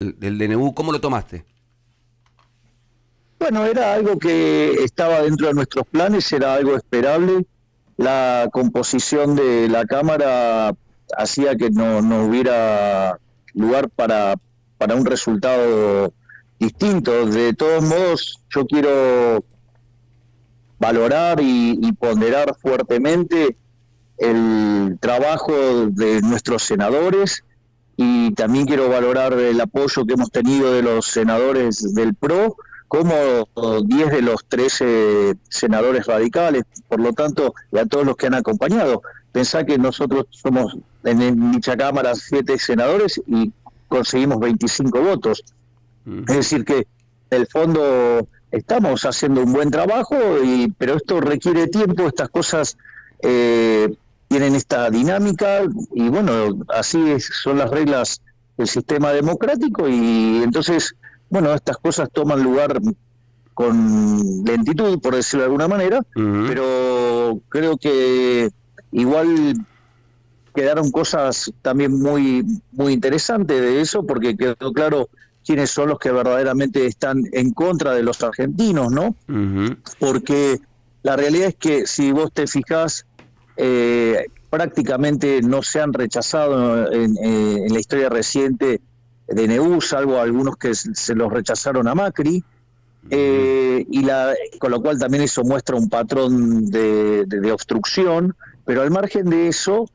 del DNU, ¿cómo lo tomaste? Bueno, era algo que estaba dentro de nuestros planes, era algo esperable. La composición de la Cámara hacía que no hubiera lugar para un resultado distinto. De todos modos, yo quiero valorar y ponderar fuertemente el trabajo de nuestros senadores y también quiero valorar el apoyo que hemos tenido de los senadores del PRO, como 10 de los 13 senadores radicales, por lo tanto, y a todos los que han acompañado. Pensá que nosotros somos en dicha Cámara 7 senadores y conseguimos 25 votos. Es decir que, en el fondo, estamos haciendo un buen trabajo, pero esto requiere tiempo, estas cosas tienen esta dinámica y bueno, son las reglas del sistema democrático y entonces, bueno, estas cosas toman lugar con lentitud, por decirlo de alguna manera, pero creo que igual quedaron cosas también muy interesantes de eso, porque quedó claro quiénes son los que verdaderamente están en contra de los argentinos, ¿no? Porque la realidad es que si vos te fijás, prácticamente no se han rechazado en la historia reciente DNU, salvo algunos que se los rechazaron a Macri, con lo cual también eso muestra un patrón de obstrucción, pero al margen de eso,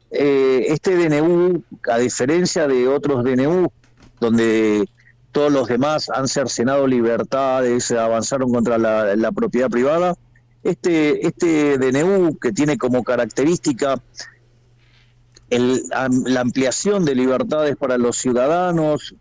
este DNU, a diferencia de otros DNU, donde todos los demás han cercenado libertades, avanzaron contra la propiedad privada, este DNU, que tiene como característica la ampliación de libertades para los ciudadanos,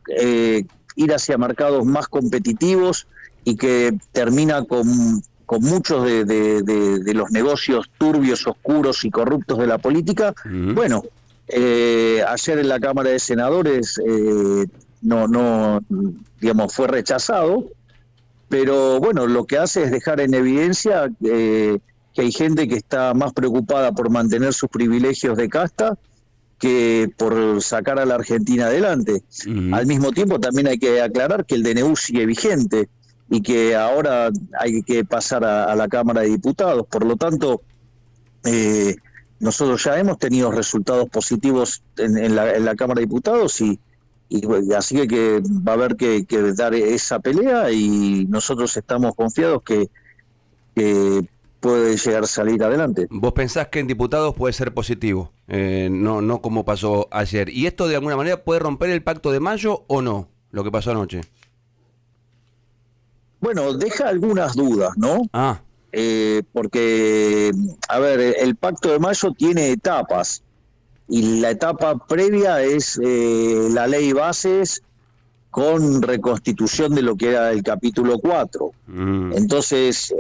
ir hacia mercados más competitivos y que termina con muchos de los negocios turbios, oscuros y corruptos de la política. Bueno, ayer en la Cámara de Senadores digamos, fue rechazado, pero bueno, lo que hace es dejar en evidencia que hay gente que está más preocupada por mantener sus privilegios de casta que por sacar a la Argentina adelante. Al mismo tiempo también hay que aclarar que el DNU sigue vigente y que ahora hay que pasar a la Cámara de Diputados. Por lo tanto, nosotros ya hemos tenido resultados positivos en la Cámara de Diputados y así que va a haber que dar esa pelea y nosotros estamos confiados que puede llegar a salir adelante. ¿Vos pensás que en diputados puede ser positivo? No como pasó ayer. ¿Y esto de alguna manera puede romper el pacto de mayo o no? Lo que pasó anoche. Bueno, deja algunas dudas, ¿no? Porque, a ver, el pacto de mayo tiene etapas. Y la etapa previa es la ley bases con reconstitución de lo que era el capítulo 4. Entonces,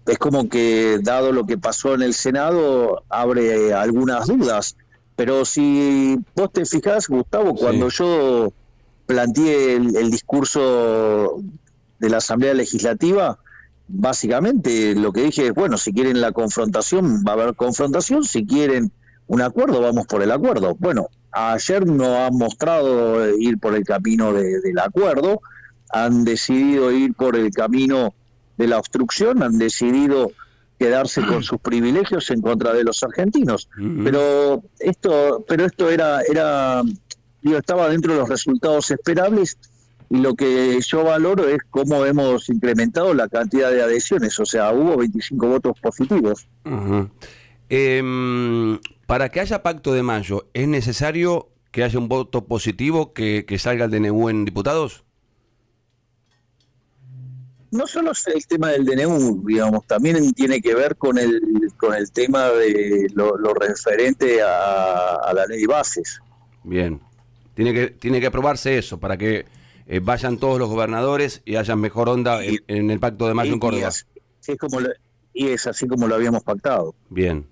es como que, dado lo que pasó en el Senado, abre algunas dudas. Pero si vos te fijás, Gustavo, cuando yo planteé el discurso de la Asamblea Legislativa, básicamente lo que dije es, bueno, si quieren la confrontación, va a haber confrontación, si quieren un acuerdo, vamos por el acuerdo. Bueno, ayer no han mostrado ir por el camino del acuerdo, han decidido ir por el camino de la obstrucción, han decidido quedarse con sus privilegios en contra de los argentinos. Pero esto estaba dentro de los resultados esperables y lo que yo valoro es cómo hemos incrementado la cantidad de adhesiones, o sea, hubo 25 votos positivos. Para que haya pacto de mayo, ¿es necesario que haya un voto positivo que salga el DNU en diputados? No solo es el tema del DNU, digamos, también tiene que ver con el tema de lo referente a la ley bases. Bien, tiene que aprobarse eso para que vayan todos los gobernadores y haya mejor onda en el pacto de mayo en Córdoba. Y es así como lo habíamos pactado. Bien.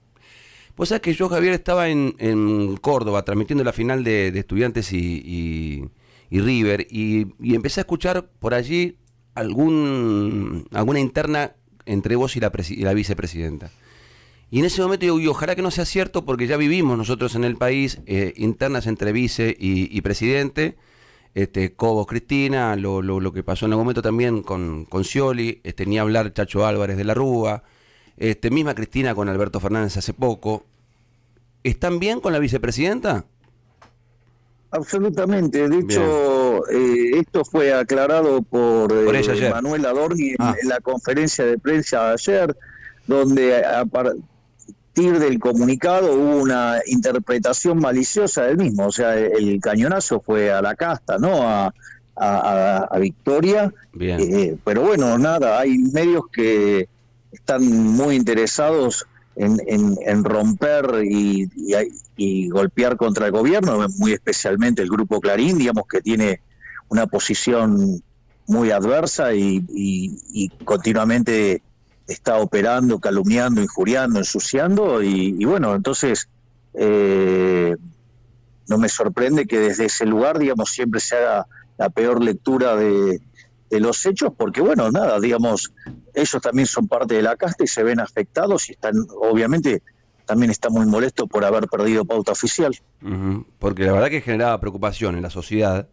Pues sabés que yo, Javier, estaba en Córdoba transmitiendo la final de Estudiantes y River y empecé a escuchar por allí alguna interna entre vos y la vicepresidenta. Y en ese momento digo, ojalá que no sea cierto, porque ya vivimos nosotros en el país internas entre vice y presidente, Cobos Cristina, lo que pasó en algún momento también con Scioli, ni hablar Chacho Álvarez de la Rúa, misma Cristina con Alberto Fernández hace poco. ¿Están bien con la vicepresidenta? Absolutamente. De hecho, esto fue aclarado por ella ayer. Manuel Adorni en la conferencia de prensa de ayer, donde a partir del comunicado hubo una interpretación maliciosa del mismo. O sea, el cañonazo fue a la casta, ¿no? A Victoria. Pero bueno, nada, hay medios que están muy interesados en romper y golpear contra el gobierno, muy especialmente el Grupo Clarín, digamos, que tiene una posición muy adversa y continuamente está operando, calumniando, injuriando, ensuciando, y bueno, entonces no me sorprende que desde ese lugar, digamos, siempre se haga la peor lectura de los hechos, porque bueno, nada, digamos, ellos también son parte de la casta y se ven afectados y están, obviamente, también están muy molestos por haber perdido pauta oficial. Porque la verdad que generaba preocupación en la sociedad,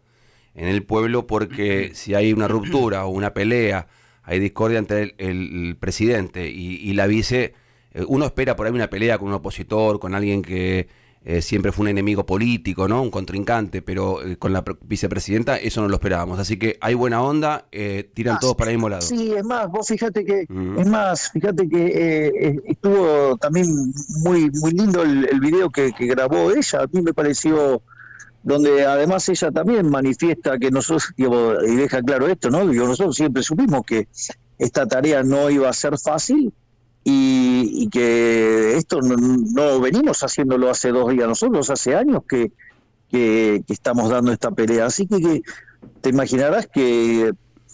en el pueblo, porque si hay una ruptura o una pelea, hay discordia entre el presidente y la vice, uno espera por ahí una pelea con un opositor, con alguien que siempre fue un enemigo político, ¿no? Un contrincante, pero con la vicepresidenta eso no lo esperábamos. Así que hay buena onda, tiran todos para el mismo lado. Sí, es más, vos fíjate que, estuvo también muy lindo el video que grabó ella. A mí me pareció, donde además ella también manifiesta que nosotros, digo, y deja claro esto, ¿no? Digo, nosotros siempre supimos que esta tarea no iba a ser fácil, y que esto no venimos haciéndolo hace 2 días, nosotros hace años que estamos dando esta pelea, así que te imaginarás que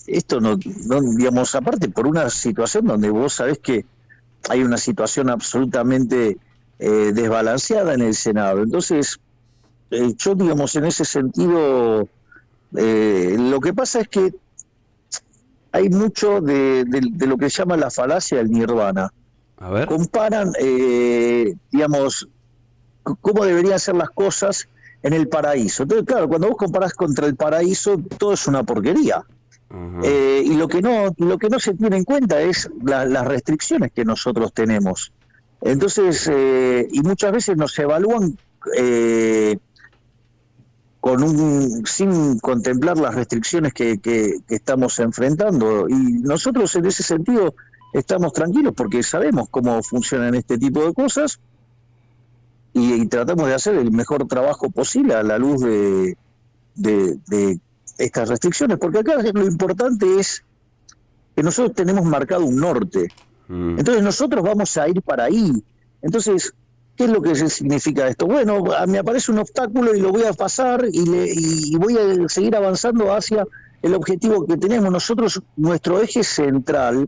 esto no, digamos, aparte por una situación donde vos sabés que hay una situación absolutamente desbalanceada en el Senado. Entonces yo, digamos, en ese sentido, lo que pasa es que hay mucho de lo que se llama la falacia del nirvana. A ver. Comparan, digamos, cómo deberían ser las cosas en el paraíso. Entonces, claro, cuando vos comparás contra el paraíso, todo es una porquería. Y lo que no se tiene en cuenta es las restricciones que nosotros tenemos. Entonces, y muchas veces nos evalúan sin contemplar las restricciones que estamos enfrentando, y nosotros en ese sentido estamos tranquilos porque sabemos cómo funcionan este tipo de cosas y tratamos de hacer el mejor trabajo posible a la luz de estas restricciones, porque acá lo importante es que nosotros tenemos marcado un norte, entonces nosotros vamos a ir para ahí. Entonces, ¿qué es lo que significa esto? Bueno, me aparece un obstáculo y lo voy a pasar y voy a seguir avanzando hacia el objetivo que tenemos. Nosotros, nuestro eje central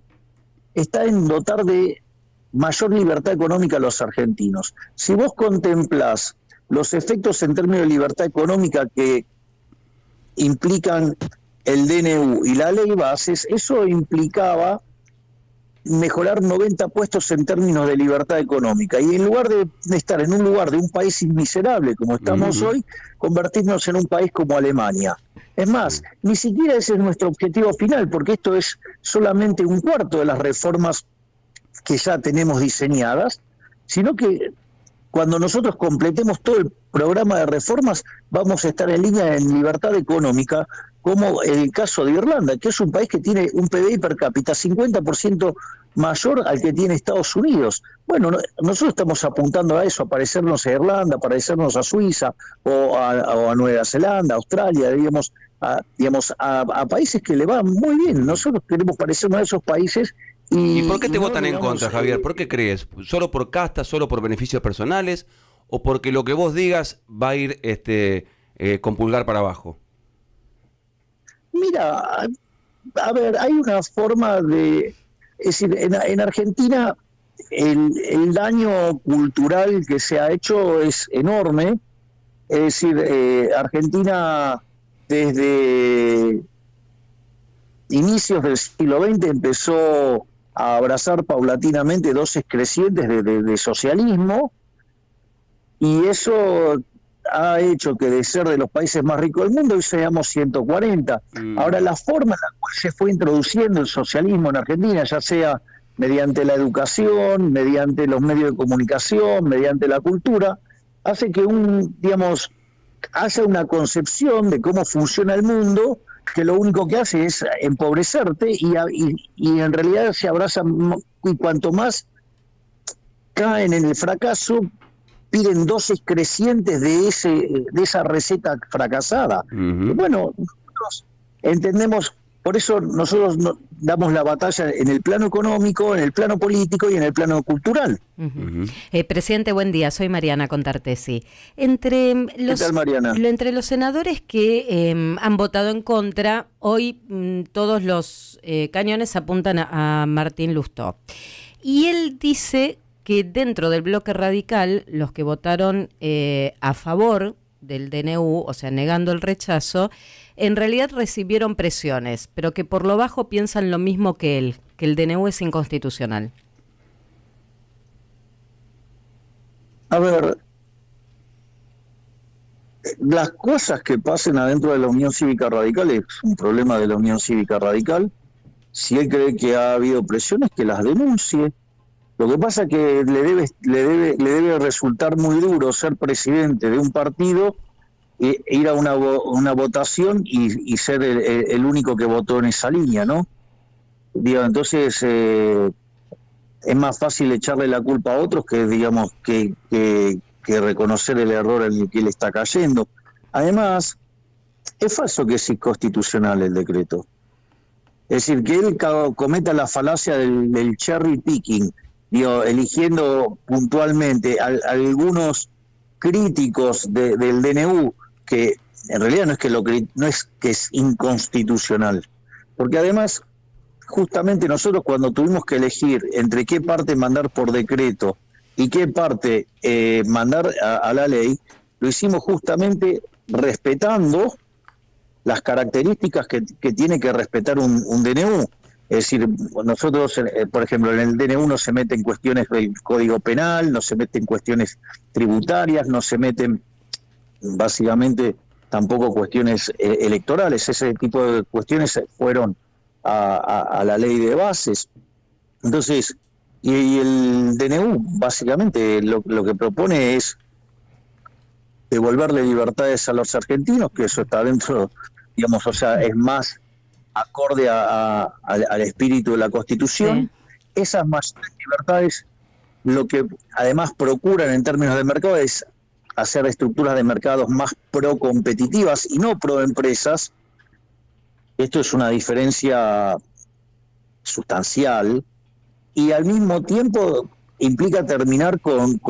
está en dotar de mayor libertad económica a los argentinos. Si vos contemplás los efectos en términos de libertad económica que implican el DNU y la ley bases, eso implicaba mejorar 90 puestos en términos de libertad económica, y en lugar de estar en un lugar de un país miserable como estamos hoy, convertirnos en un país como Alemania. Es más, ni siquiera ese es nuestro objetivo final, porque esto es solamente un cuarto de las reformas que ya tenemos diseñadas, sino que cuando nosotros completemos todo el programa de reformas vamos a estar en línea en libertad económica, como el caso de Irlanda, que es un país que tiene un PBI per cápita 50% mayor al que tiene Estados Unidos. Bueno, nosotros estamos apuntando a eso, a parecernos a Irlanda, a parecernos a Suiza o a Nueva Zelanda, Australia, digamos, a países que le van muy bien. Nosotros queremos parecernos a esos países. ¿Y por qué te votan en contra, Javier? ¿Por qué crees? ¿Solo por casta, solo por beneficios personales, o porque lo que vos digas va a ir con pulgar para abajo? Mira, a ver, hay una forma de... Es decir, en Argentina el daño cultural que se ha hecho es enorme. Es decir, Argentina desde inicios del siglo XX empezó a abrazar paulatinamente dosis crecientes de socialismo, y eso ha hecho que de ser de los países más ricos del mundo hoy seamos 140. Ahora, la forma en la cual se fue introduciendo el socialismo en Argentina, ya sea mediante la educación, mediante los medios de comunicación, mediante la cultura, hace que haya una concepción de cómo funciona el mundo que lo único que hace es empobrecerte y en realidad se abrazan, y cuanto más caen en el fracaso, piden dosis crecientes de esa receta fracasada. Y bueno, nosotros entendemos, por eso nosotros damos la batalla en el plano económico, en el plano político y en el plano cultural. Presidente, buen día. Soy Mariana Contartesi. Entre los, ¿qué tal, Mariana? Entre los senadores que han votado en contra, hoy todos los cañones apuntan a Martín Lustó. Y él dice que dentro del bloque radical, los que votaron a favor del DNU, o sea, negando el rechazo, en realidad recibieron presiones, pero que por lo bajo piensan lo mismo que él, que el DNU es inconstitucional. A ver, las cosas que pasen adentro de la Unión Cívica Radical es un problema de la Unión Cívica Radical. Si él cree que ha habido presiones, que las denuncie. Lo que pasa es que le debe resultar muy duro ser presidente de un partido, ir a una votación y ser el único que votó en esa línea, ¿no? Digo, entonces es más fácil echarle la culpa a otros que reconocer el error en el que él está cayendo. Además, es falso que es inconstitucional el decreto. Es decir, que él cometa la falacia del cherry picking, eligiendo puntualmente algunos críticos del DNU, que en realidad no es que es inconstitucional, porque además justamente nosotros cuando tuvimos que elegir entre qué parte mandar por decreto y qué parte mandar a la ley, lo hicimos justamente respetando las características que tiene que respetar un DNU. Es decir, nosotros, por ejemplo, en el DNU no se meten cuestiones del Código Penal, no se meten cuestiones tributarias, no se meten básicamente tampoco cuestiones electorales. Ese tipo de cuestiones fueron a la ley de bases. Entonces, y el DNU básicamente lo que propone es devolverle libertades a los argentinos, que eso está dentro, o sea, es más acorde al espíritu de la Constitución. Sí. Esas mayores libertades lo que además procuran en términos de mercado es hacer estructuras de mercados más pro-competitivas y no pro-empresas. Esto es una diferencia sustancial y al mismo tiempo implica terminar con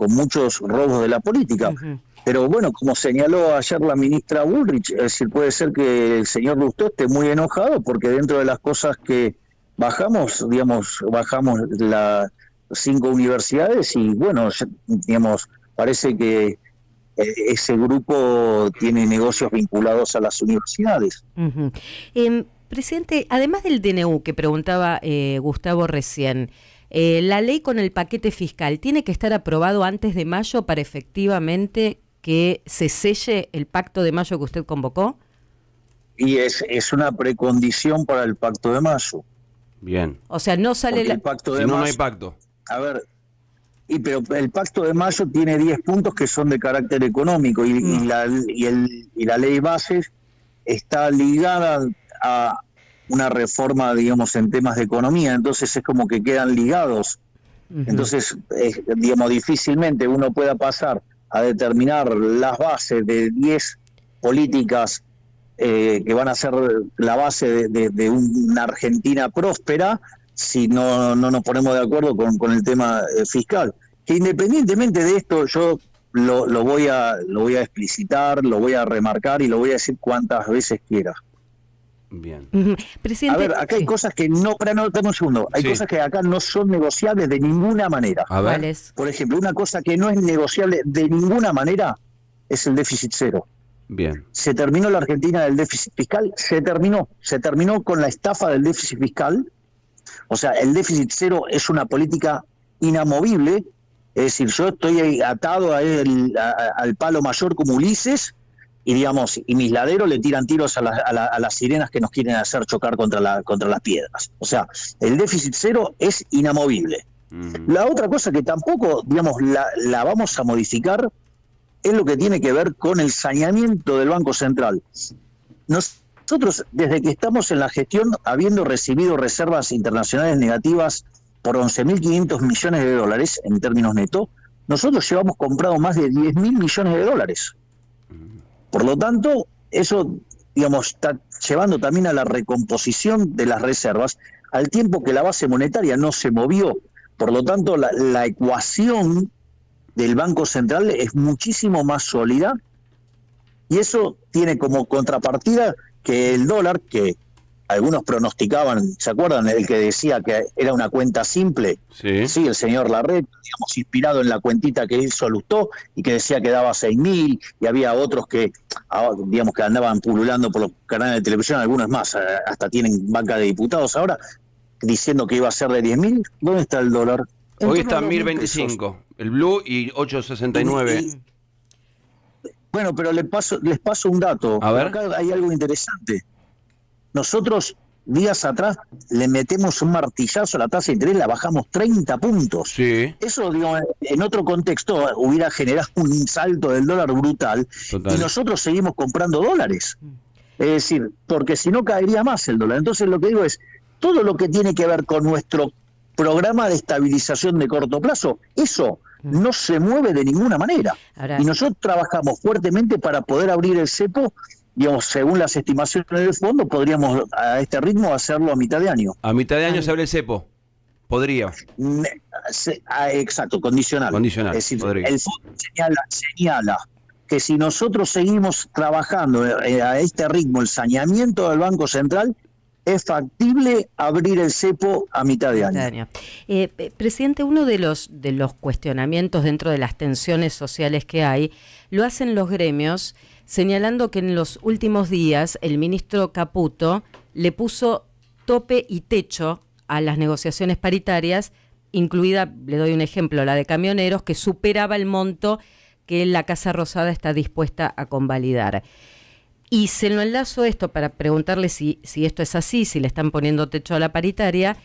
muchos robos de la política. Pero bueno, como señaló ayer la ministra Bullrich, es decir, puede ser que el señor Lustó esté muy enojado porque dentro de las cosas que bajamos las 5 universidades y bueno, parece que ese grupo tiene negocios vinculados a las universidades. Presidente, además del DNU que preguntaba Gustavo recién, la ley con el paquete fiscal, ¿tiene que estar aprobado antes de mayo para efectivamente que se selle el pacto de mayo que usted convocó? Y es una precondición para el pacto de mayo. Bien. O sea, no sale el pacto de mayo, no hay pacto. A ver, pero el pacto de mayo tiene 10 puntos que son de carácter económico y la ley bases está ligada a una reforma, en temas de economía, entonces es como que quedan ligados. Entonces, difícilmente uno pueda pasar a determinar las bases de 10 políticas que van a ser la base de una Argentina próspera si no nos ponemos de acuerdo con el tema fiscal. Que independientemente de esto, yo lo voy a explicitar, lo voy a remarcar y lo voy a decir cuantas veces quiera. Bien. Presidente, a ver, acá hay cosas que no, dame un segundo, hay cosas que acá no son negociables de ninguna manera. A ver. Por ejemplo, una cosa que no es negociable de ninguna manera es el déficit cero. Bien. Se terminó la Argentina del déficit fiscal, se terminó con la estafa del déficit fiscal. O sea, el déficit cero es una política inamovible Es decir, yo estoy atado al palo mayor como Ulises, y digamos, y mis laderos le tiran tiros a las sirenas que nos quieren hacer chocar contra las piedras. O sea, el déficit cero es inamovible. La otra cosa que tampoco, digamos, la vamos a modificar es lo que tiene que ver con el saneamiento del Banco Central. Nosotros, desde que estamos en la gestión, habiendo recibido reservas internacionales negativas por 11.500 millones de dólares en términos netos, nosotros llevamos comprado más de 10.000 millones de dólares. Por lo tanto, eso, digamos, está llevando también a la recomposición de las reservas, al tiempo que la base monetaria no se movió. Por lo tanto, la ecuación del Banco Central es muchísimo más sólida, y eso tiene como contrapartida que el dólar, que algunos pronosticaban, ¿se acuerdan? El que decía que era una cuenta simple. Sí, el señor Larret, digamos, inspirado en la cuentita que hizo Lustó y que decía que daba 6.000, y había otros que, digamos, que andaban pululando por los canales de televisión, algunos más, hasta tienen banca de diputados ahora, diciendo que iba a ser de 10.000. ¿Dónde está el dólar? Hoy está en 1.025, el blue, y 8.69. Bueno, pero les paso un dato. A ver. Acá hay algo interesante. Nosotros, días atrás, le metemos un martillazo a la tasa de interés, la bajamos 30 puntos. Sí. Eso, digo, en otro contexto hubiera generado un salto del dólar brutal. Total. Y nosotros seguimos comprando dólares. Es decir, porque si no caería más el dólar. Entonces lo que digo es, todo lo que tiene que ver con nuestro programa de estabilización de corto plazo, eso no se mueve de ninguna manera. Ahora, y nosotros trabajamos fuertemente para poder abrir el cepo, digamos, según las estimaciones del fondo, podríamos a este ritmo hacerlo a mitad de año. A mitad de año se abre el cepo. Podría. Exacto, condicional. Condicional. Es decir, podría. El fondo señala que si nosotros seguimos trabajando a este ritmo, el saneamiento del Banco Central, es factible abrir el cepo a mitad de año. Presidente, uno de los cuestionamientos dentro de las tensiones sociales que hay, lo hacen los gremios, señalando que en los últimos días el ministro Caputo le puso tope y techo a las negociaciones paritarias, incluida, le doy un ejemplo, la de camioneros, que superaba el monto que la Casa Rosada está dispuesta a convalidar. Y se lo enlazo esto para preguntarle si esto es así, si le están poniendo techo a la paritaria,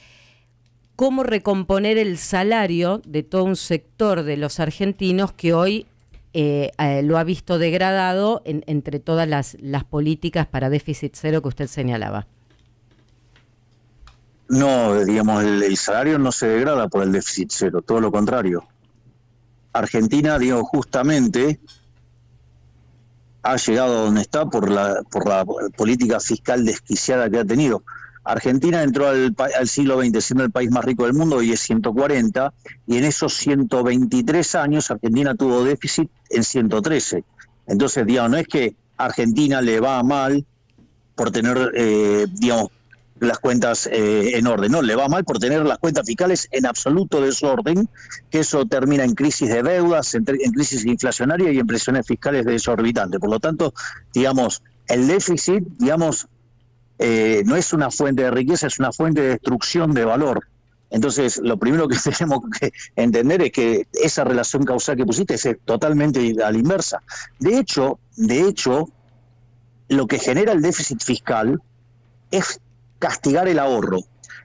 cómo recomponer el salario de todo un sector de los argentinos que hoy lo ha visto degradado entre todas las políticas para déficit cero que usted señalaba. No, digamos, el salario no se degrada por el déficit cero, todo lo contrario. Argentina, digo, justamente ha llegado a donde está por la política fiscal desquiciada que ha tenido. Argentina entró al siglo XX siendo el país más rico del mundo, y es 140, y en esos 123 años Argentina tuvo déficit en 113. Entonces, digamos, no es que a Argentina le va mal por tener, digamos, las cuentas en orden, no, le va mal por tener las cuentas fiscales en absoluto desorden, que eso termina en crisis de deudas, en crisis inflacionaria y en presiones fiscales desorbitantes. Por lo tanto, digamos, el déficit, digamos, no es una fuente de riqueza, es una fuente de destrucción de valor. Entonces, lo primero que tenemos que entender es que esa relación causal que pusiste es totalmente a la inversa. De hecho, lo que genera el déficit fiscal es castigar el ahorro.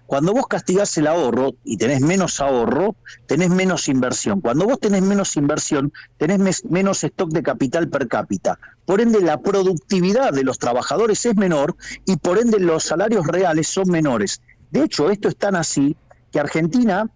Cuando vos castigás el ahorro y tenés menos ahorro, tenés menos inversión. Cuando vos tenés menos inversión, tenés menos stock de capital per cápita. Por ende, la productividad de los trabajadores es menor y por ende los salarios reales son menores. De hecho, esto es tan así que Argentina,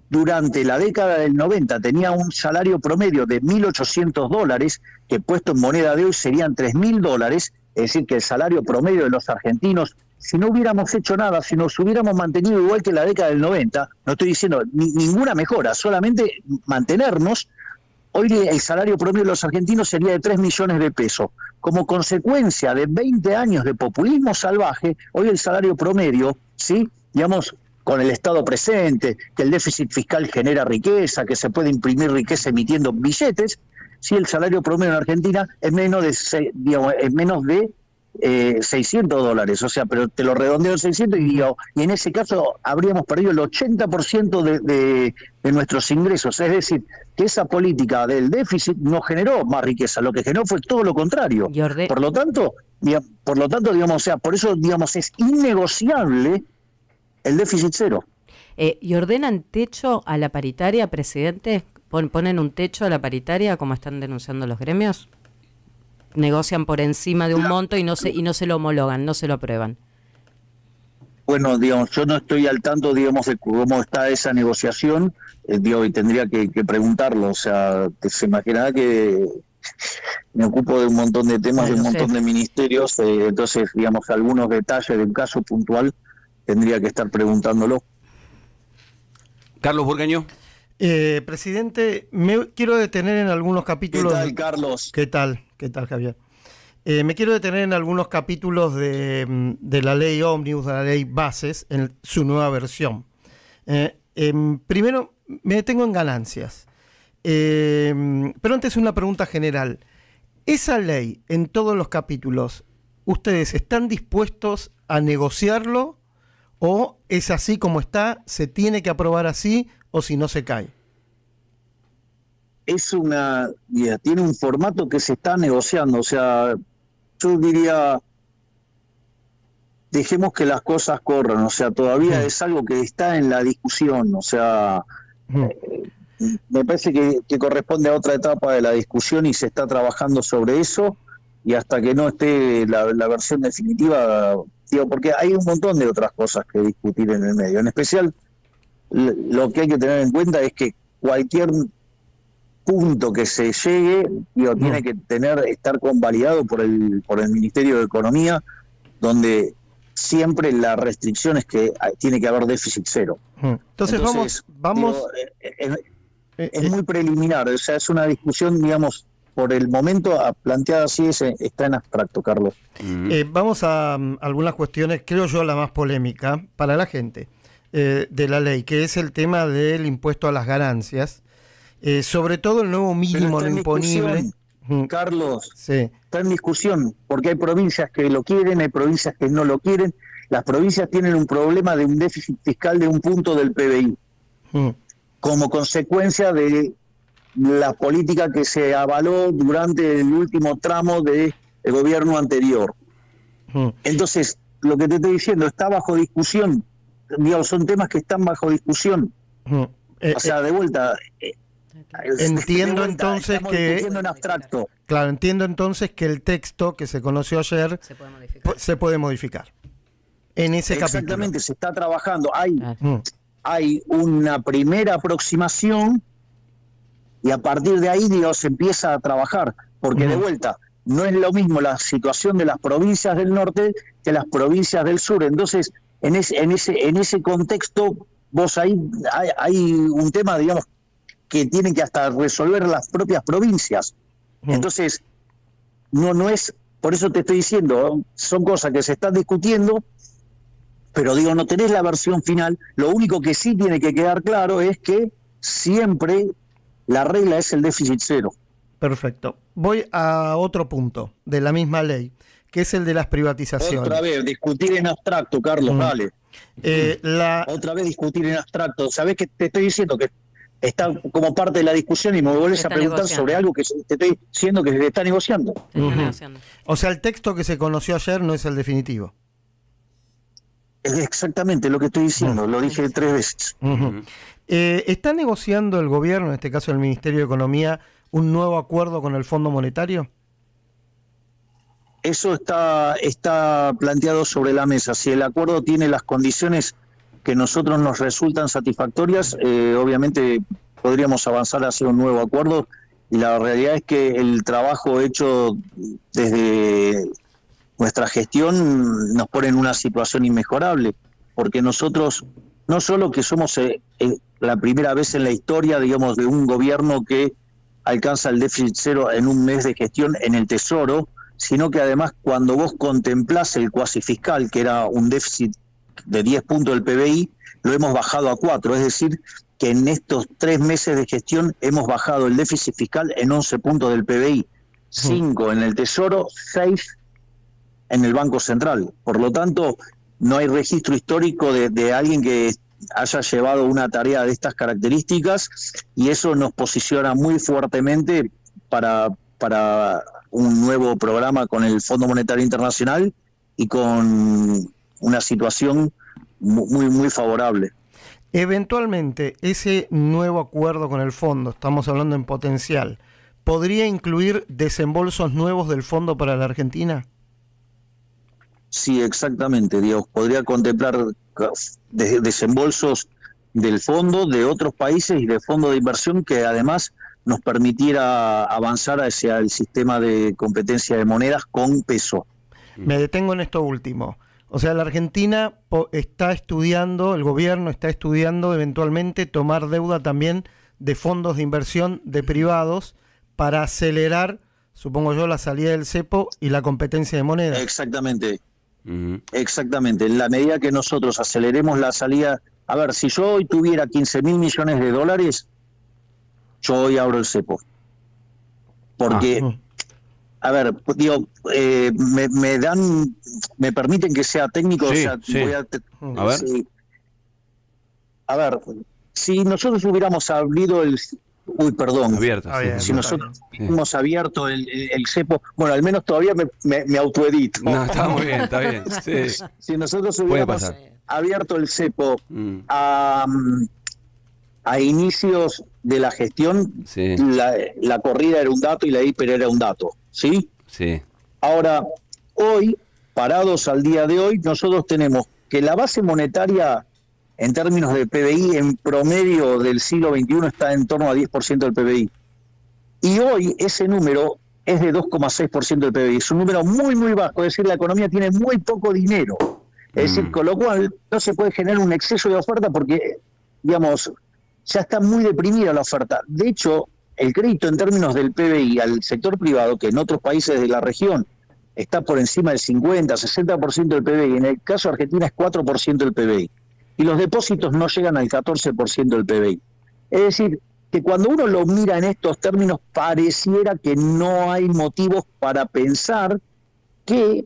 durante la década del 90, tenía un salario promedio de $1.800, que puesto en moneda de hoy serían $3.000, es decir, que el salario promedio de los argentinos, si no hubiéramos hecho nada, si nos hubiéramos mantenido igual que en la década del 90, no estoy diciendo ninguna mejora, solamente mantenernos, hoy el salario promedio de los argentinos sería de 3 millones de pesos. Como consecuencia de 20 años de populismo salvaje, hoy el salario promedio, ¿sí?, digamos, con el Estado presente, que el déficit fiscal genera riqueza, que se puede imprimir riqueza emitiendo billetes, si el salario promedio en Argentina es menos de $600, o sea, pero te lo redondeo en 600 y en ese caso habríamos perdido el 80% de nuestros ingresos, es decir, que esa política del déficit no generó más riqueza, lo que generó fue todo lo contrario. Por lo tanto, digamos, o sea, por eso, digamos, es innegociable el déficit cero. ¿Y ordenan techo a la paritaria, presidente? ¿Ponen un techo a la paritaria, como están denunciando los gremios? ¿Negocian por encima de un monto y no se lo homologan, no se lo aprueban? Bueno, digamos, yo no estoy al tanto, digamos, de cómo está esa negociación, y tendría que preguntarlo, o sea, se imaginará que me ocupo de un montón de temas, de un montón de ministerios, entonces, digamos, algunos detalles de un caso puntual tendría que estar preguntándolo. Carlos Burgueño. Presidente, me quiero detener en algunos capítulos. ¿Qué tal, Carlos? ¿Qué tal, Javier? Me quiero detener en algunos capítulos de la ley Ómnibus, de la ley Bases, en su nueva versión. Primero, me detengo en ganancias. Pero antes una pregunta general. ¿Esa ley, en todos los capítulos, ustedes están dispuestos a negociarlo o es así como está, se tiene que aprobar así o si no se cae? Tiene un formato que se está negociando, o sea, yo diría, dejemos que las cosas corran, o sea, todavía es algo que está en la discusión, o sea, me parece que corresponde a otra etapa de la discusión y se está trabajando sobre eso, y hasta que no esté la versión definitiva, digo, porque hay un montón de otras cosas que discutir en el medio, en especial lo que hay que tener en cuenta es que cualquier punto que se llegue, tiene que estar convalidado por el Ministerio de Economía, donde siempre la restricción es que tiene que haber déficit cero. Entonces vamos digo, es muy preliminar, o sea, es una discusión, digamos, por el momento planteada así, está en abstracto, Carlos. Vamos a algunas cuestiones, creo yo la más polémica para la gente de la ley, que es el tema del impuesto a las ganancias. Sobre todo el nuevo mínimo no imponible. Carlos, sí. Está en discusión, porque hay provincias que lo quieren, hay provincias que no lo quieren. Las provincias tienen un problema de un déficit fiscal de 1 punto del PBI, como consecuencia de la política que se avaló durante el último tramo del gobierno anterior. Entonces, lo que te estoy diciendo está bajo discusión, digamos, son temas que están bajo discusión. O sea, de vuelta... Entiendo entonces que en abstracto. Claro, entiendo entonces que el texto que se conoció ayer se puede modificar en ese capítulo. Exactamente, se está trabajando. Hay una primera aproximación y a partir de ahí, digo, se empieza a trabajar, porque de vuelta no es lo mismo la situación de las provincias del norte que las provincias del sur. Entonces, en ese contexto, vos hay un tema, digamos, que tienen que hasta resolver las propias provincias. Entonces, no es, por eso te estoy diciendo, son cosas que se están discutiendo, pero digo, no tenés la versión final. Lo único que sí tiene que quedar claro es que siempre la regla es el déficit cero. Perfecto. Voy a otro punto de la misma ley, que es el de las privatizaciones. Otra vez, discutir en abstracto, Carlos, dale. Otra vez discutir en abstracto. ¿Sabés que te estoy diciendo que está como parte de la discusión y me vuelves a preguntar sobre algo que te estoy diciendo que se está negociando? O sea, el texto que se conoció ayer no es el definitivo. Es exactamente lo que estoy diciendo, lo dije 3 veces. ¿Está negociando el gobierno, en este caso el Ministerio de Economía, un nuevo acuerdo con el Fondo Monetario? Eso está planteado sobre la mesa. Si el acuerdo tiene las condiciones que nosotros nos resultan satisfactorias, obviamente podríamos avanzar hacia un nuevo acuerdo, y la realidad es que el trabajo hecho desde nuestra gestión nos pone en una situación inmejorable, porque nosotros no solo que somos la primera vez en la historia, digamos, de un gobierno que alcanza el déficit cero en un mes de gestión en el Tesoro, sino que además cuando vos contemplás el cuasi fiscal, que era un déficit de 10 puntos del PBI, lo hemos bajado a 4, es decir, que en estos 3 meses de gestión hemos bajado el déficit fiscal en 11 puntos del PBI, 5 en el Tesoro, 6 en el Banco Central. Por lo tanto, no hay registro histórico de alguien que haya llevado una tarea de estas características, y eso nos posiciona muy fuertemente para un nuevo programa con el Fondo Monetario Internacional y con una situación muy, muy favorable. Eventualmente, ese nuevo acuerdo con el fondo, estamos hablando en potencial, ¿podría incluir desembolsos nuevos del fondo para la Argentina? Sí, exactamente, Dios. Podría contemplar desembolsos del fondo, de otros países y de fondos de inversión, que además nos permitiera avanzar hacia el sistema de competencia de monedas con peso. Me detengo en esto último. O sea, la Argentina está estudiando, el gobierno está estudiando eventualmente tomar deuda también de fondos de inversión de privados para acelerar, supongo yo, la salida del cepo y la competencia de monedas. Exactamente. Exactamente. En la medida que nosotros aceleremos la salida... A ver, si yo hoy tuviera 15.000 millones de dólares, yo hoy abro el cepo. Porque... A ver, digo, me permiten que sea técnico, sí, o sea, sí. A ver. Sí. A ver, si nosotros hubiéramos abierto Abierto, sí. Si nosotros hubiéramos abierto el cepo, bueno, al menos todavía me autoedito. No, está muy bien, está bien. Sí. Si nosotros hubiéramos abierto el cepo a inicios de la gestión, sí, la corrida era un dato y la hiper era un dato, ¿sí? Sí. Ahora, hoy, parados al día de hoy, nosotros tenemos que la base monetaria, en términos de PBI, en promedio del siglo XXI está en torno a 10% del PBI. Y hoy ese número es de 2,6% del PBI. Es un número muy, muy bajo, es decir, la economía tiene muy poco dinero. Es decir, con lo cual no se puede generar un exceso de oferta porque, digamos, ya está muy deprimida la oferta. De hecho, el crédito en términos del PBI al sector privado, que en otros países de la región está por encima del 50, 60% del PBI, en el caso de Argentina es 4% del PBI. Y los depósitos no llegan al 14% del PBI. Es decir, que cuando uno lo mira en estos términos, pareciera que no hay motivos para pensar que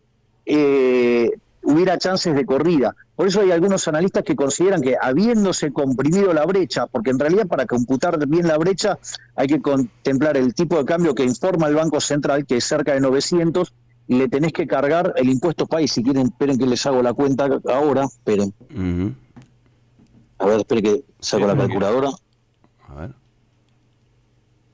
hubiera chances de corrida. Por eso hay algunos analistas que consideran que, habiéndose comprimido la brecha, porque en realidad para computar bien la brecha hay que contemplar el tipo de cambio que informa el Banco Central, que es cerca de 900, y le tenés que cargar el impuesto país. Si quieren, esperen que les hago la cuenta ahora, esperen. A ver, esperen que saco la calculadora. A ver.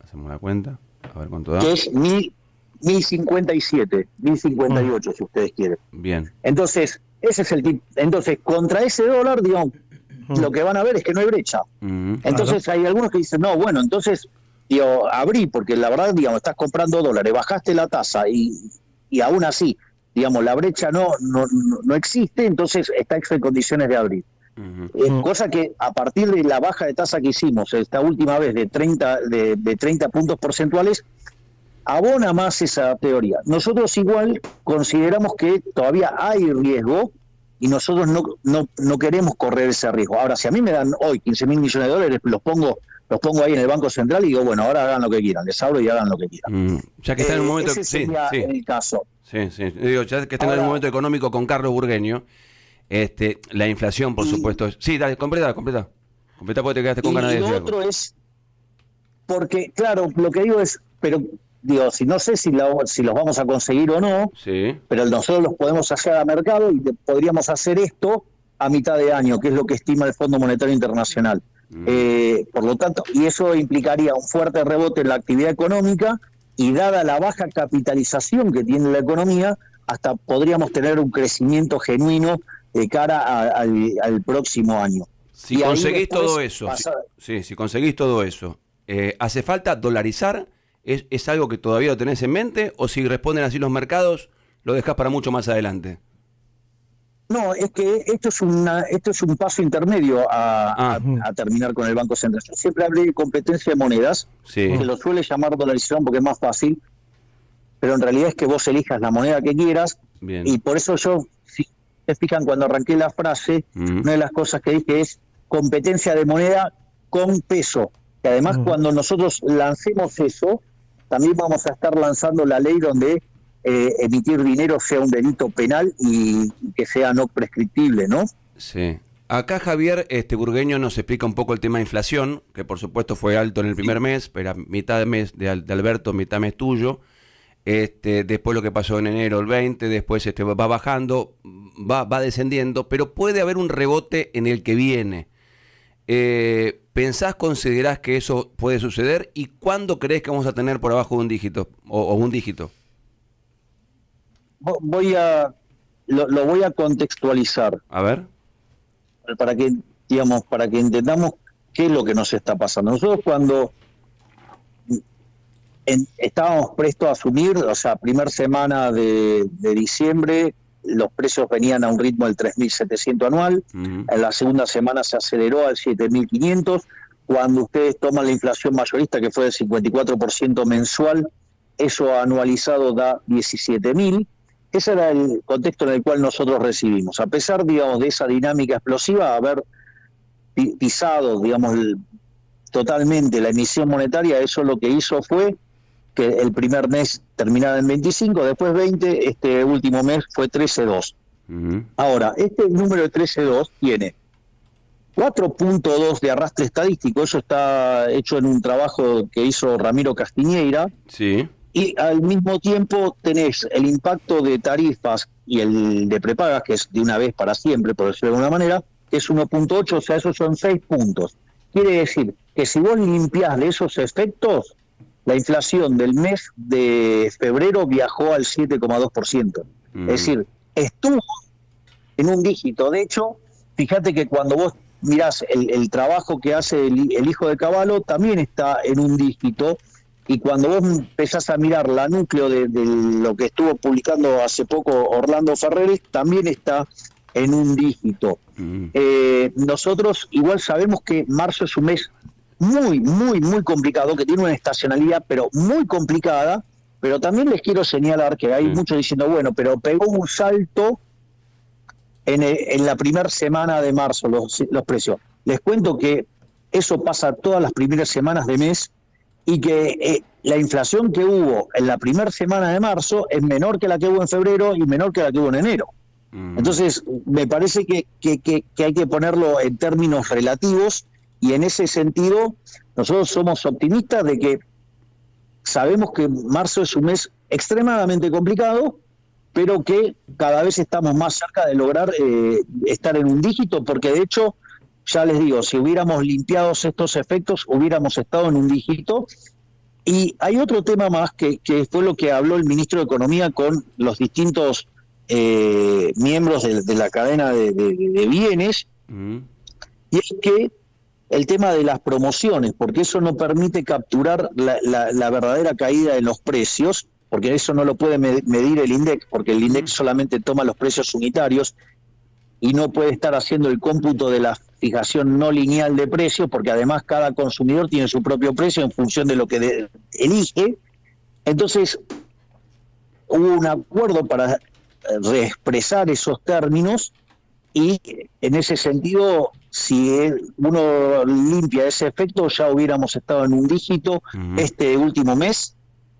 Hacemos la cuenta. A ver cuánto da. Que es 1057, 1058, si ustedes quieren. Bien. Entonces, ese es el tipo. Entonces, contra ese dólar, digamos, lo que van a ver es que no hay brecha. Entonces, hay algunos que dicen, no, bueno, entonces, digo, abrí, porque la verdad, digamos, estás comprando dólares, bajaste la tasa y aún así, digamos, la brecha no existe, entonces está en condiciones de abrir. Cosa que a partir de la baja de tasa que hicimos esta última vez de 30 puntos porcentuales, abona más esa teoría. Nosotros igual consideramos que todavía hay riesgo y nosotros no queremos correr ese riesgo. Ahora, si a mí me dan hoy 15.000 millones de dólares, los pongo ahí en el Banco Central y digo, bueno, ahora hagan lo que quieran, les abro y hagan lo que quieran. Ya que está en un momento... Ese sería el caso. Sí. Digo, ya que está en un momento económico con Carlos Burgueño, la inflación, por supuesto... Sí, dale, completa. Completa porque te quedaste con ganas de decir algo. Y lo otro es... Porque, claro, lo que digo es... Pero, digo, no sé si los vamos a conseguir o no, sí, pero nosotros los podemos hacer a mercado y podríamos hacer esto a mitad de año, que es lo que estima el Fondo Monetario Internacional. Por lo tanto, y eso implicaría un fuerte rebote en la actividad económica, y dada la baja capitalización que tiene la economía, hasta podríamos tener un crecimiento genuino de cara al próximo año. Si conseguís todo eso, si conseguís todo eso, ¿hace falta dolarizar? ¿Es algo que todavía lo tenés en mente? ¿O si responden así los mercados, lo dejás para mucho más adelante? No, es que esto es un paso intermedio a terminar con el Banco Central. Yo siempre hablé de competencia de monedas, que lo suele llamar dolarización porque es más fácil, pero en realidad es que vos elijas la moneda que quieras. Bien. Y por eso yo, si se fijan, cuando arranqué la frase, una de las cosas que dije es competencia de moneda con peso. Que además cuando nosotros lancemos eso, también vamos a estar lanzando la ley donde emitir dinero sea un delito penal y que sea no prescriptible, ¿no? Sí. Acá Javier Burgueño nos explica un poco el tema de inflación, que por supuesto fue alto en el primer mes, pero mitad de mes de Alberto, mitad mes tuyo. Después lo que pasó en enero el 20, después va bajando, va descendiendo, pero puede haber un rebote en el que viene. ¿Considerás que eso puede suceder? ¿Y cuándo crees que vamos a tener por abajo de un dígito o un dígito? Lo voy a contextualizar. A ver. Para que entendamos qué es lo que nos está pasando. Nosotros cuando estábamos prestos a asumir, o sea, primer semana de diciembre, los precios venían a un ritmo del 3.700 anual, en la segunda semana se aceleró al 7.500, cuando ustedes toman la inflación mayorista, que fue del 54% mensual, eso anualizado da 17.000. Ese era el contexto en el cual nosotros recibimos. A pesar, digamos, de esa dinámica explosiva, haber pisado, digamos, totalmente la emisión monetaria, eso lo que hizo fue que el primer mes terminara en 25, después 20, este último mes fue 13.2. Ahora, este número de 13.2 tiene 4.2 de arrastre estadístico, eso está hecho en un trabajo que hizo Ramiro Castiñeira. Sí. Y al mismo tiempo tenés el impacto de tarifas y el de prepagas, que es de una vez para siempre, por decirlo de alguna manera, que es 1.8, o sea, esos son 6 puntos. Quiere decir que si vos limpiás de esos efectos, la inflación del mes de febrero viajó al 7,2%. Es decir, estuvo en un dígito. De hecho, fíjate que cuando vos mirás el trabajo que hace el hijo de Cavallo, también está en un dígito. Y cuando vos empezás a mirar la núcleo de lo que estuvo publicando hace poco Orlando Ferreres, también está en un dígito. Nosotros igual sabemos que marzo es un mes muy, muy, muy complicado, que tiene una estacionalidad, pero muy complicada, pero también les quiero señalar que hay muchos diciendo, bueno, pero pegó un salto en la primera semana de marzo los precios. Les cuento que eso pasa todas las primeras semanas de mes, y que la inflación que hubo en la primera semana de marzo es menor que la que hubo en febrero y menor que la que hubo en enero. Entonces, me parece que hay que ponerlo en términos relativos, y en ese sentido nosotros somos optimistas de que sabemos que marzo es un mes extremadamente complicado, pero que cada vez estamos más cerca de lograr estar en un dígito, porque de hecho, ya les digo, si hubiéramos limpiado estos efectos, hubiéramos estado en un dígito. Y hay otro tema más que fue lo que habló el ministro de Economía con los distintos miembros de la cadena de bienes, y es que el tema de las promociones, porque eso no permite capturar la verdadera caída en los precios, porque eso no lo puede medir el INDEC, porque el INDEC solamente toma los precios unitarios y no puede estar haciendo el cómputo de la fijación no lineal de precios, porque además cada consumidor tiene su propio precio en función de lo que elige. Entonces hubo un acuerdo para reexpresar esos términos, y en ese sentido, si uno limpia ese efecto, ya hubiéramos estado en un dígito este último mes,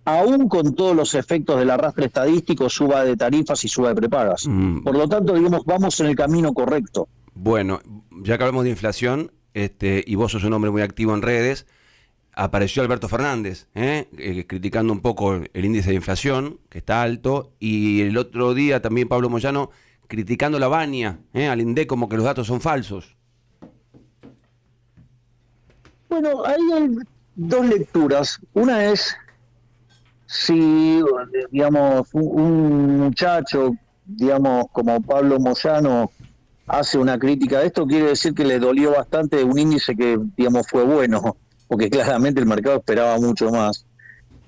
aún con todos los efectos del arrastre estadístico, suba de tarifas y suba de prepagas. Por lo tanto, digamos, vamos en el camino correcto. Bueno, ya que hablamos de inflación, y vos sos un hombre muy activo en redes, apareció Alberto Fernández, criticando un poco el índice de inflación, que está alto, y el otro día también Pablo Moyano criticando la Baña, al INDEC, como que los datos son falsos. Bueno, ahí hay dos lecturas. Una es, si, digamos, un muchacho, digamos, como Pablo Moyano hace una crítica de esto, quiere decir que le dolió bastante un índice que, digamos, fue bueno, porque claramente el mercado esperaba mucho más.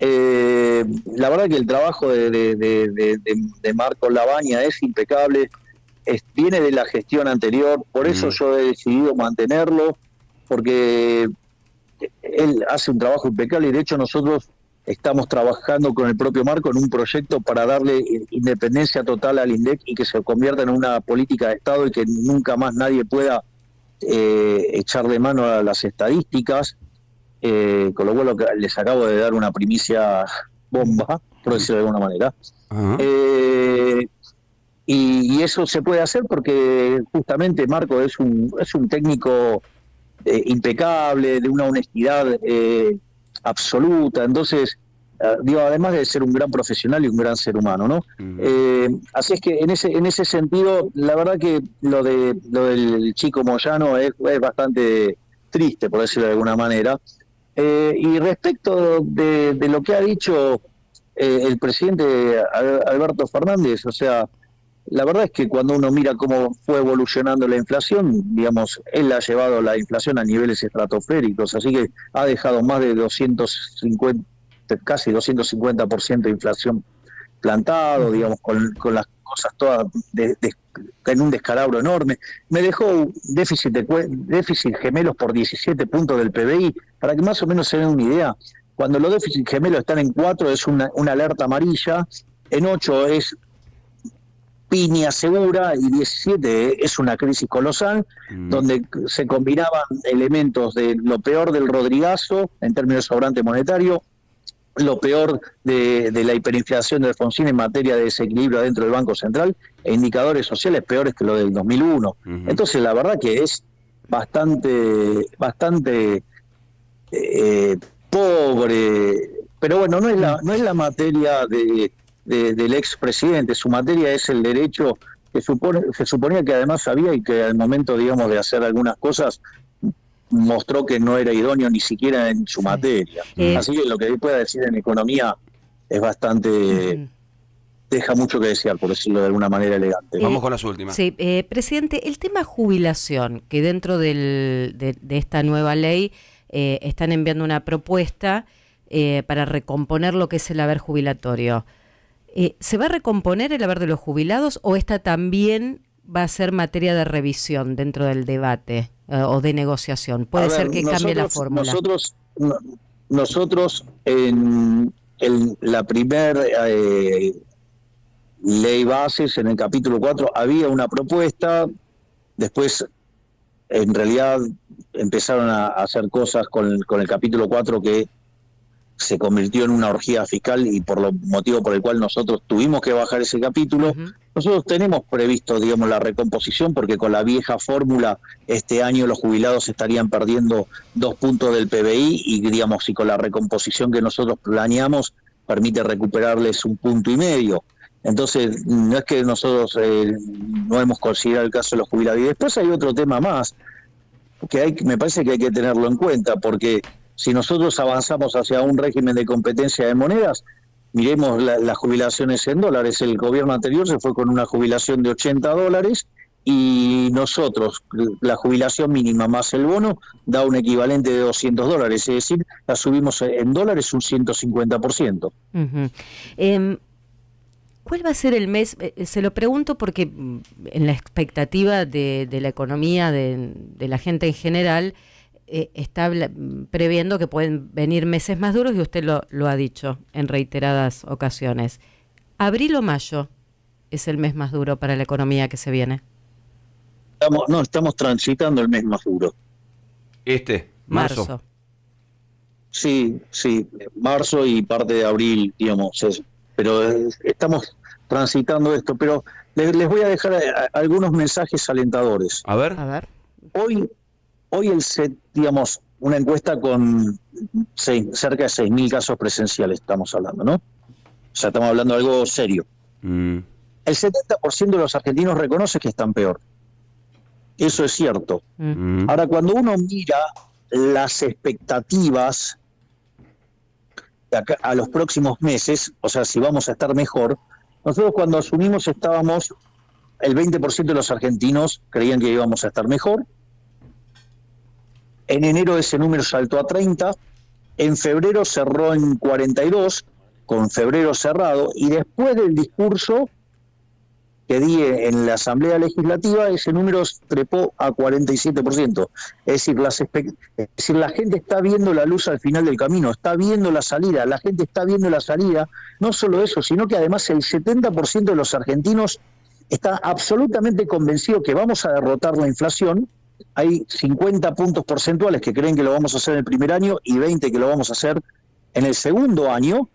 La verdad que el trabajo de Marcos Labaña es impecable, viene de la gestión anterior, por eso yo he decidido mantenerlo, porque él hace un trabajo impecable, y de hecho nosotros estamos trabajando con el propio Marco en un proyecto para darle independencia total al INDEC y que se convierta en una política de Estado, y que nunca más nadie pueda echar de mano a las estadísticas, con lo cual les acabo de dar una primicia bomba, por decirlo de alguna manera. Ajá. Y eso se puede hacer porque justamente Marco es un técnico impecable, de una honestidad absoluta. Entonces, digo, además de ser un gran profesional y un gran ser humano, ¿no? Así es que en ese sentido, la verdad que lo del chico Moyano es bastante triste, por decirlo de alguna manera. Y respecto de lo que ha dicho el presidente Alberto Fernández, o sea, la verdad es que cuando uno mira cómo fue evolucionando la inflación, digamos, él ha llevado la inflación a niveles estratosféricos, así que ha dejado más de 250, casi 250% de inflación plantado, digamos, con las cosas todas en un descalabro enorme. Me dejó déficit gemelos por 17 puntos del PBI, para que más o menos se den una idea. Cuando los déficits gemelos están en 4 es una alerta amarilla, en 8 es piña segura y 17 es una crisis colosal, donde se combinaban elementos de lo peor del Rodrigazo en términos de sobrante monetario, lo peor de la hiperinflación de Alfonsín en materia de desequilibrio dentro del Banco Central e indicadores sociales peores que lo del 2001. Entonces la verdad que es bastante pobre, pero bueno, no es la materia del expresidente. Su materia es el derecho que se suponía que además sabía y que al momento, digamos, de hacer algunas cosas mostró que no era idóneo ni siquiera en su materia. Así que lo que él pueda decir en economía es bastante... deja mucho que desear, por decirlo de alguna manera elegante. Vamos con las últimas. Sí, presidente, el tema jubilación, que dentro de esta nueva ley están enviando una propuesta para recomponer lo que es el haber jubilatorio. ¿Se va a recomponer el haber de los jubilados o esta también va a ser materia de revisión dentro del debate o de negociación? Puede ser que cambie la fórmula. Nosotros en la primera ley bases, en el capítulo 4, había una propuesta, después en realidad empezaron a hacer cosas con el capítulo 4 que se convirtió en una orgía fiscal y por lo motivo por el cual nosotros tuvimos que bajar ese capítulo. Nosotros tenemos previsto, digamos, la recomposición porque con la vieja fórmula este año los jubilados estarían perdiendo 2 puntos del PBI y, digamos, y con la recomposición que nosotros planeamos permite recuperarles 1,5 puntos. Entonces, no es que nosotros no hemos considerado el caso de los jubilados. Y después hay otro tema más que me parece que hay que tenerlo en cuenta, porque si nosotros avanzamos hacia un régimen de competencia de monedas, miremos las jubilaciones en dólares. El gobierno anterior se fue con una jubilación de $80 y nosotros, la jubilación mínima más el bono, da un equivalente de $200, es decir, la subimos en dólares un 150%. ¿Cuál va a ser el mes? Se lo pregunto porque en la expectativa de la economía, de la gente en general, está previendo que pueden venir meses más duros y usted lo ha dicho en reiteradas ocasiones. ¿Abril o mayo es el mes más duro para la economía que se viene? Estamos transitando el mes más duro. Marzo. Sí, marzo y parte de abril, digamos, pero estamos transitando esto. Pero les voy a dejar algunos mensajes alentadores. A ver. Hoy digamos, una encuesta con cerca de 6.000 casos presenciales estamos hablando, ¿no? O sea, estamos hablando de algo serio. El 70% de los argentinos reconoce que están peor. Eso es cierto. Ahora, cuando uno mira las expectativas de acá a los próximos meses, o sea, si vamos a estar mejor, nosotros cuando asumimos estábamos, el 20% de los argentinos creían que íbamos a estar mejor. En enero ese número saltó a 30, en febrero cerró en 42, con febrero cerrado, y después del discurso que di en la Asamblea Legislativa, ese número trepó a 47%. Es decir, la gente está viendo la luz al final del camino, está viendo la salida, la gente está viendo la salida. No solo eso, sino que además el 70% de los argentinos está absolutamente convencido que vamos a derrotar la inflación. Hay 50 puntos porcentuales que creen que lo vamos a hacer en el primer año y 20 que lo vamos a hacer en el segundo año.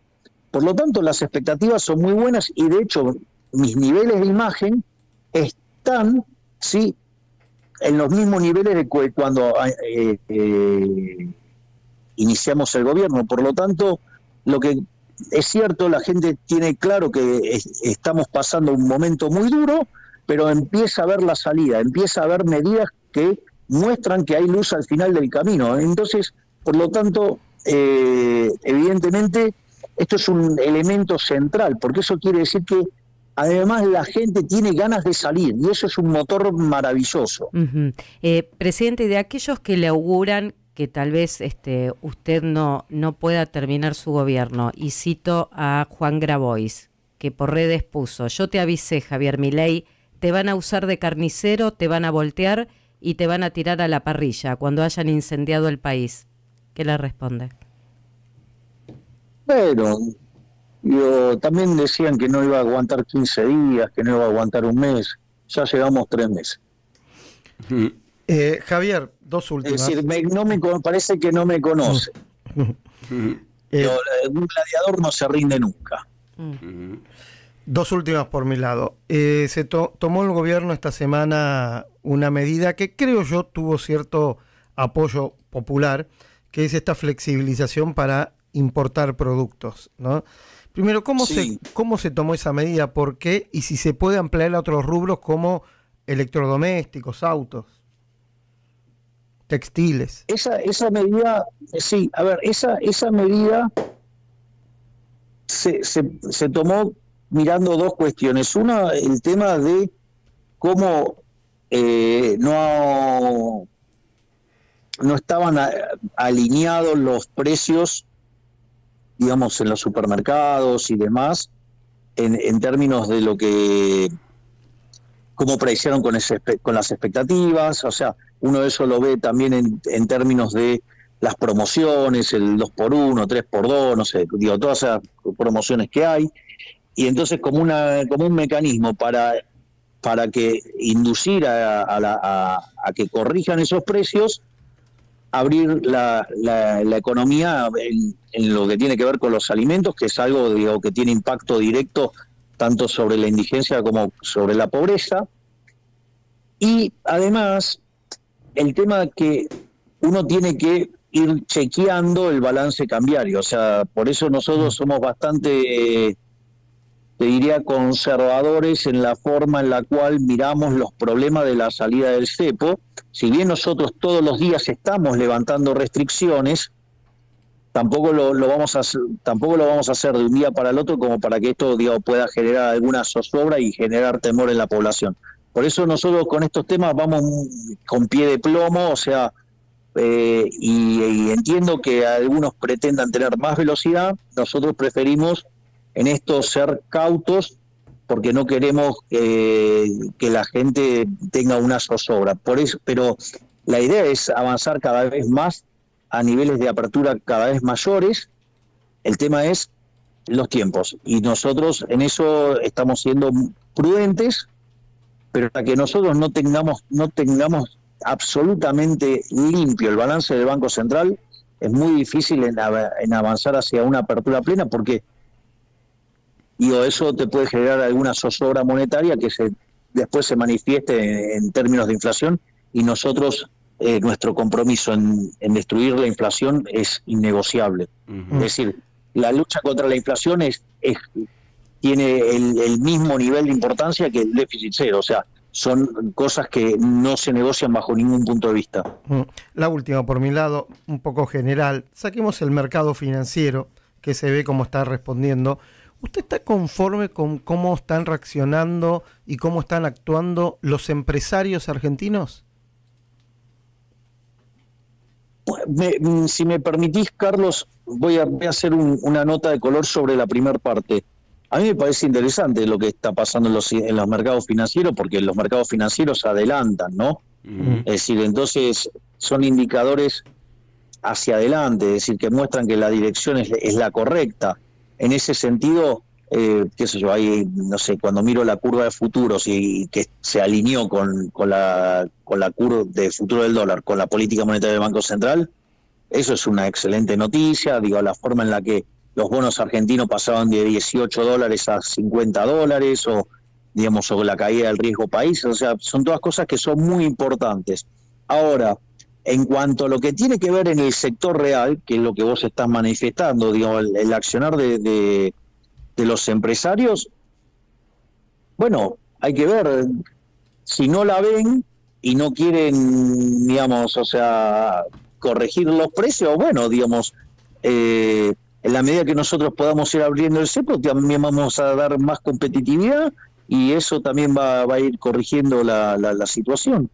Por lo tanto, las expectativas son muy buenas y de hecho mis niveles de imagen están, sí, en los mismos niveles de cuando iniciamos el gobierno. Por lo tanto, lo que es cierto, la gente tiene claro que estamos pasando un momento muy duro, pero empieza a ver la salida, empieza a ver medidas que muestran que hay luz al final del camino. Entonces, por lo tanto, evidentemente, esto es un elemento central, porque eso quiere decir que además la gente tiene ganas de salir, y eso es un motor maravilloso. Presidente, de aquellos que le auguran que tal vez usted no pueda terminar su gobierno, y cito a Juan Grabois, que por redes puso: yo te avisé, Javier Milei, te van a usar de carnicero, te van a voltear y te van a tirar a la parrilla cuando hayan incendiado el país. ¿Qué le responde? Bueno, también decían que no iba a aguantar 15 días, que no iba a aguantar un mes. Ya llevamos 3 meses. Javier, dos últimas. Es decir, parece que no me conoce. Un gladiador no se rinde nunca. Dos últimas por mi lado. Se tomó el gobierno esta semana una medida que creo yo tuvo cierto apoyo popular, que es esta flexibilización para importar productos, ¿no? Primero, ¿cómo se tomó esa medida? ¿Por qué? Y si se puede ampliar a otros rubros como electrodomésticos, autos, textiles. Esa medida, sí, a ver, esa medida se tomó mirando dos cuestiones. Una, el tema de cómo no estaban alineados los precios, digamos, en los supermercados y demás, en términos de lo que, cómo predicieron con las expectativas. O sea, uno de eso lo ve también en términos de las promociones, el 2x1, 3x2, no sé, digo, todas esas promociones que hay. Y entonces como un mecanismo para que inducir a que corrijan esos precios, abrir la economía en lo que tiene que ver con los alimentos, que es algo, digo, que tiene impacto directo tanto sobre la indigencia como sobre la pobreza. Y además, el tema que uno tiene que ir chequeando el balance cambiario. O sea, por eso nosotros somos bastante, te diría, conservadores en la forma en la cual miramos los problemas de la salida del cepo. Si bien nosotros todos los días estamos levantando restricciones, tampoco lo vamos a hacer de un día para el otro como para que esto, digamos, pueda generar alguna zozobra y generar temor en la población. Por eso nosotros con estos temas vamos con pie de plomo, o sea, y entiendo que algunos pretendan tener más velocidad. Nosotros preferimos en esto ser cautos, porque no queremos que la gente tenga una zozobra. Por eso, pero la idea es avanzar cada vez más a niveles de apertura cada vez mayores. El tema es los tiempos, y nosotros en eso estamos siendo prudentes, pero para que nosotros no tengamos absolutamente limpio el balance del Banco Central, es muy difícil en avanzar hacia una apertura plena, porque eso te puede generar alguna zozobra monetaria que después se manifieste en términos de inflación, y nosotros, nuestro compromiso en destruir la inflación es innegociable. Es decir, la lucha contra la inflación tiene el mismo nivel de importancia que el déficit cero. O sea, son cosas que no se negocian bajo ningún punto de vista. La última, por mi lado, un poco general. Saquemos el mercado financiero, que se ve cómo está respondiendo. ¿Usted está conforme con cómo están reaccionando y cómo están actuando los empresarios argentinos? Si me permitís, Carlos, voy a hacer una nota de color sobre la primera parte. A mí me parece interesante lo que está pasando en los mercados financieros, porque los mercados financieros adelantan, ¿no? Es decir, entonces son indicadores hacia adelante, es decir, que muestran que la dirección es la correcta. En ese sentido, qué sé yo, ahí, no sé, cuando miro la curva de futuros y que se alineó con la curva de futuro del dólar, con la política monetaria del Banco Central, eso es una excelente noticia. Digo, la forma en la que los bonos argentinos pasaban de $18 a $50, o digamos, o la caída del riesgo país. O sea, son todas cosas que son muy importantes. Ahora, en cuanto a lo que tiene que ver en el sector real, que es lo que vos estás manifestando, digamos, el accionar de los empresarios, bueno, hay que ver, si no la ven y no quieren, digamos, o sea, corregir los precios, bueno, digamos, en la medida que nosotros podamos ir abriendo el cepo, también vamos a dar más competitividad, y eso también va a ir corrigiendo la situación.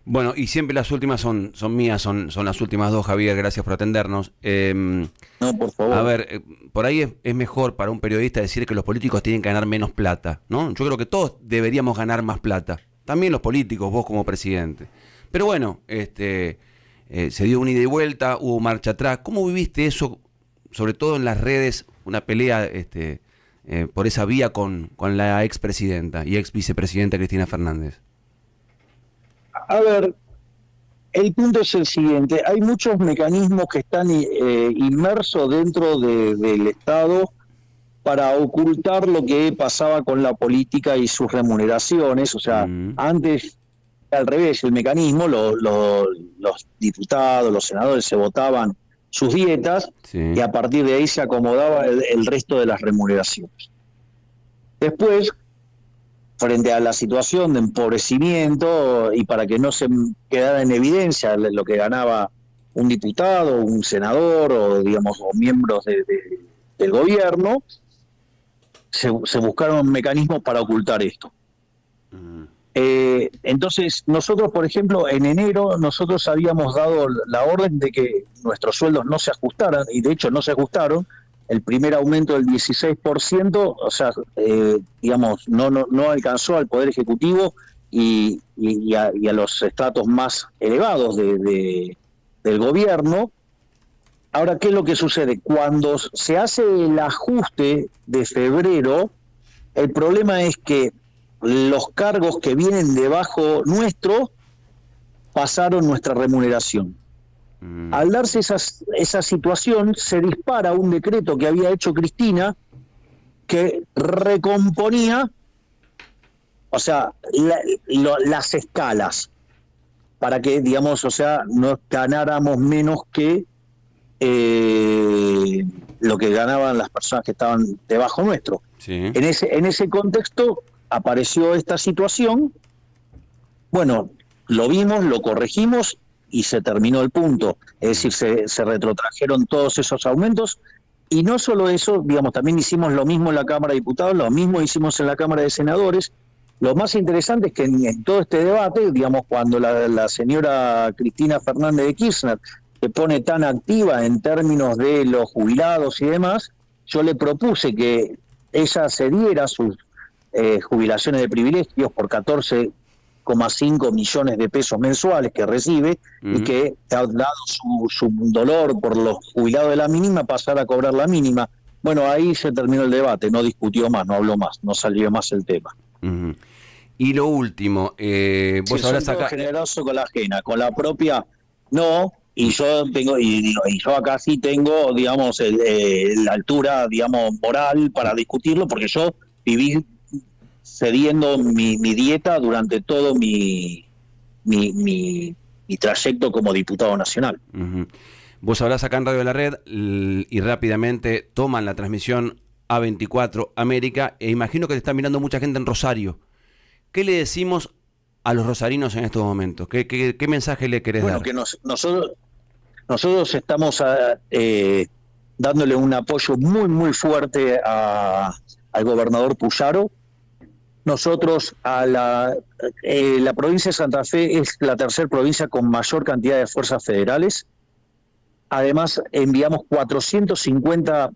Bueno, y siempre las últimas son mías, son las últimas dos, Javier, gracias por atendernos. No, por favor. A ver, por ahí es mejor para un periodista decir que los políticos tienen que ganar menos plata, ¿no? Yo creo que todos deberíamos ganar más plata, también los políticos, vos como presidente. Pero bueno, se dio una ida y vuelta, hubo marcha atrás. ¿Cómo viviste eso, sobre todo en las redes, una pelea por esa vía con la expresidenta y ex vicepresidenta Cristina Fernández? A ver, el punto es el siguiente: hay muchos mecanismos que están inmersos dentro del Estado para ocultar lo que pasaba con la política y sus remuneraciones. O sea, antes, al revés, el mecanismo, los diputados, los senadores se votaban sus dietas, sí, y a partir de ahí se acomodaba el resto de las remuneraciones. Después, frente a la situación de empobrecimiento, y para que no se quedara en evidencia lo que ganaba un diputado, un senador, o digamos, o miembros del gobierno, se buscaron mecanismos para ocultar esto. Entonces, nosotros, por ejemplo, en enero, nosotros habíamos dado la orden de que nuestros sueldos no se ajustaran, y de hecho no se ajustaron. El primer aumento del 16%, o sea, digamos, no alcanzó al Poder Ejecutivo y a los estratos más elevados del gobierno. Ahora, ¿qué es lo que sucede? Cuando se hace el ajuste de febrero, el problema es que los cargos que vienen debajo nuestro pasaron nuestra remuneración. Al darse esa situación, se dispara un decreto que había hecho Cristina que recomponía, o sea, las escalas, para que, digamos, o sea, no ganáramos menos que lo que ganaban las personas que estaban debajo nuestro. Sí. En ese contexto apareció esta situación. Bueno, lo vimos, lo corregimos y se terminó el punto. Es decir, se retrotrajeron todos esos aumentos. Y no solo eso, digamos, también hicimos lo mismo en la Cámara de Diputados, lo mismo hicimos en la Cámara de Senadores. Lo más interesante es que en todo este debate, digamos, cuando la señora Cristina Fernández de Kirchner se pone tan activa en términos de los jubilados y demás, yo le propuse que ella cediera sus jubilaciones de privilegios por 14,5 millones de pesos mensuales que recibe, y que, dado su dolor por los jubilados de la mínima, pasara a cobrar la mínima. Bueno, ahí se terminó el debate, no discutió más, no habló más, no salió más el tema. Y lo último, vos sí, hablas acá generoso con la ajena, con la propia no. Y yo tengo, y yo acá sí tengo, digamos, la altura, digamos, moral para discutirlo, porque yo viví cediendo mi dieta durante todo mi trayecto como diputado nacional. Vos hablás acá en Radio de la Red y rápidamente toman la transmisión A24 América, e imagino que te está mirando mucha gente en Rosario. ¿Qué le decimos a los rosarinos en estos momentos? ¿Qué mensaje le querés dar? Bueno, que nosotros estamos dándole un apoyo muy, muy fuerte al gobernador Puyaro. Nosotros, la provincia de Santa Fe es la tercera provincia con mayor cantidad de fuerzas federales. Además, enviamos 450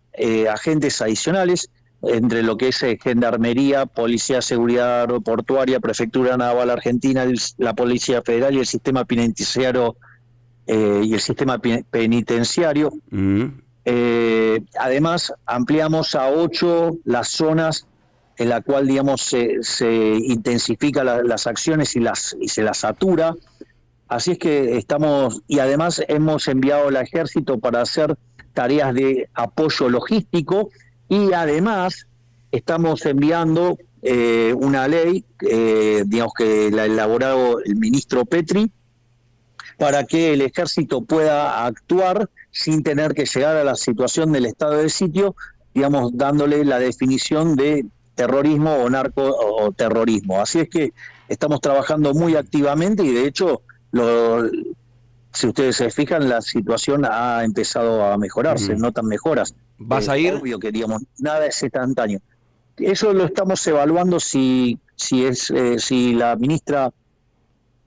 agentes adicionales, entre lo que es Gendarmería, Policía de Seguridad Aeroportuaria, Prefectura Naval Argentina, la Policía Federal y el Sistema Penitenciario. Además, ampliamos a 8 las zonas en la cual, digamos, se intensifica las acciones y se las satura. Así es que estamos, y además hemos enviado al ejército para hacer tareas de apoyo logístico, y además estamos enviando una ley, digamos que la ha elaborado el ministro Petri, para que el ejército pueda actuar sin tener que llegar a la situación del estado de sitio, digamos, dándole la definición de terrorismo o narco o terrorismo. Así es que estamos trabajando muy activamente, y de hecho, si ustedes se fijan, la situación ha empezado a mejorarse, notan mejoras. ¿Vas a ir? Obvio que, digamos, nada es instantáneo. Eso lo estamos evaluando si la ministra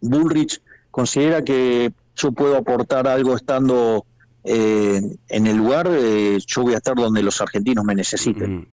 Bullrich considera que yo puedo aportar algo estando en el lugar. Yo voy a estar donde los argentinos me necesiten.